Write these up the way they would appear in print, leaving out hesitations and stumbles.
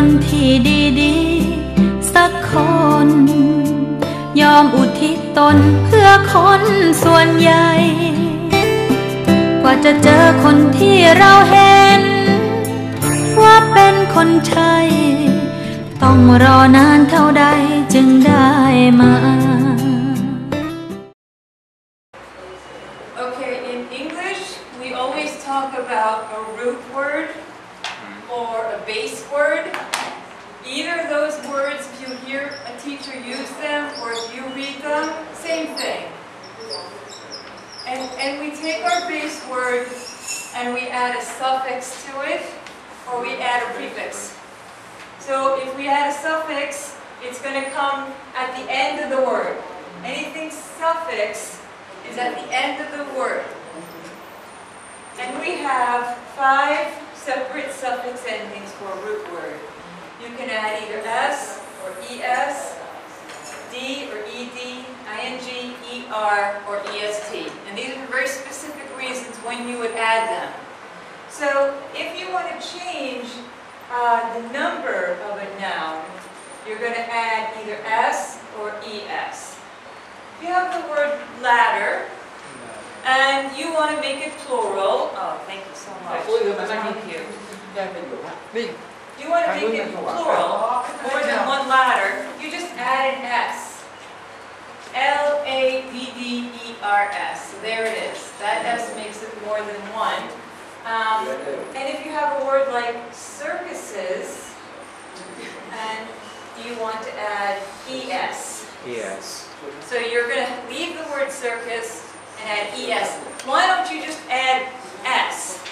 คนที่ดีๆสักคนยอมอุทิศตนเพื่อคนส่วนใหญ่กว่าจะเจอคนที่เราเห็นว่าเป็นคนใช่ต้องรอนานเท่าใดจึงได้มา Okay, in English we always talk about a root word or a base word. Either of those words, if you hear a teacher use them or if you read them, same thing. And we take our base word and we add a suffix to it, or we add a prefix. So if we add a suffix, it's going to come at the end of the word. Anything suffix is at the end of the word. And we have 5 separate suffix endings for a root word. You can add either S or ES, D or ED, ING, ER, or EST. And these are very specific reasons when you would add them. So if you want to change the number of a noun, you're going to add either S or ES. If you have the word ladder, and you want to make it plural, oh, thank you so much. Thank you. You want to make it plural, more than one ladder, you just add an S. L-A-D-D-E-R-S. So there it is. That S makes it more than one. And if you have a word like circuses, and you want to add ES. Yes. So you're going to leave the word circus and add ES. Why don't you just add S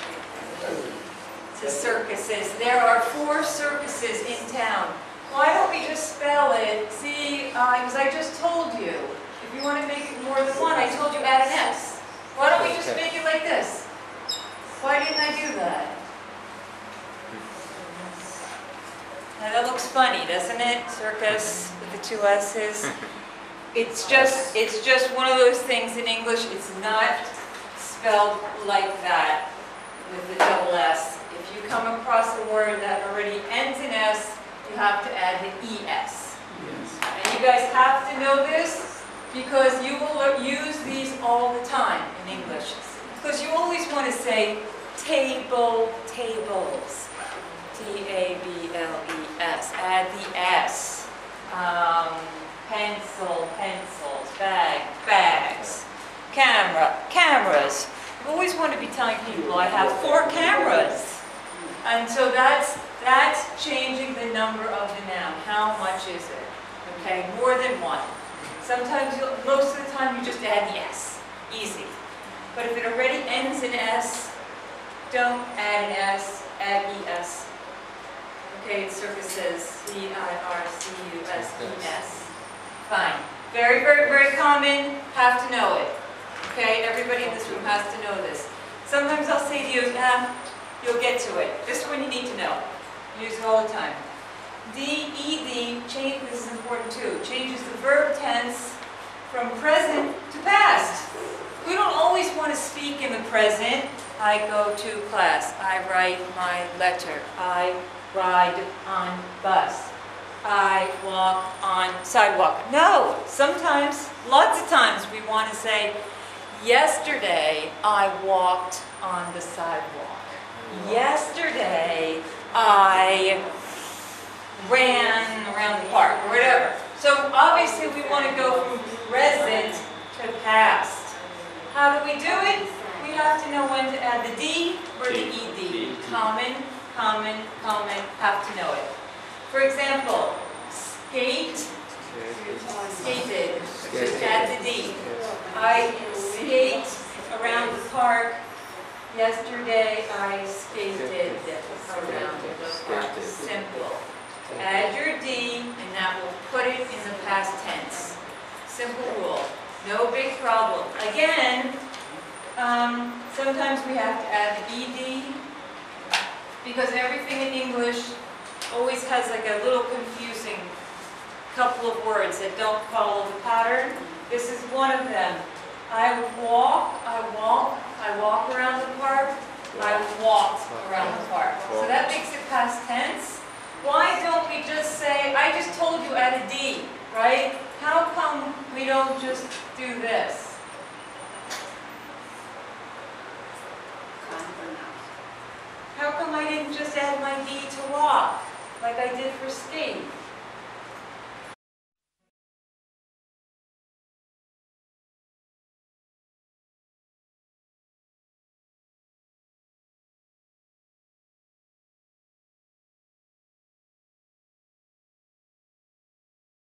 to circuses? There are 4 circuses in town. Why don't we just spell it? See, because I just told you. If you want to make it more than one, I told you add an S. Why don't we just make it like this? Why didn't I do that? Now that looks funny, doesn't it? Circus with the 2 S's. It's just one of those things in English. It's not spelled like that with the double S. If you come across a word that already ends in S, you have to add the ES. And you guys have to know this because you will use these all the time in English. Because you always want to say table, tables. T-A-B-L-E-S. Add the S. Pencil, pencils. Bag, bags. Camera, cameras. You always want to be telling people, I have 4 cameras. And so that's changing the number of the noun. How much is it? Okay, more than 1. Sometimes, most of the time, you just add the S. Easy. But if it already ends in S, don't add an S, add ES. Okay, circuses, C-I-R-C-U-S-E-S. Fine. Very, very, very common. Have to know it. Okay, everybody in this room has to know this. Sometimes I'll say to you, you'll get to it. This one you need to know. Use it all the time. D-E-D, change, this is important too, changes the verb tense from present to past. We don't always want to speak in the present. I go to class. I write my letter. I ride on bus. I walk on sidewalk. No, sometimes, lots of times we want to say, yesterday I walked on the sidewalk. Yesterday I ran around the park, or whatever. So obviously we want to go from present to past. How do we do it? We have to know when to add the D or the ED. Common, common, common, have to know it. For example, skate, skated, just add the D. I skate around the park. Yesterday I skated around the park. Simple. Add your D and that will put it in the past tense. Simple rule. No big problem. Again, sometimes we have to add the ED because everything in English always has like a little confusing couple of words that don't follow the pattern. This is one of them. I walk around the park. I walked around the park. So that makes it past tense. Why don't we just say, I just told you add a D, right? How come we don't just do this? How come I didn't just add my D to walk, like I did for skate?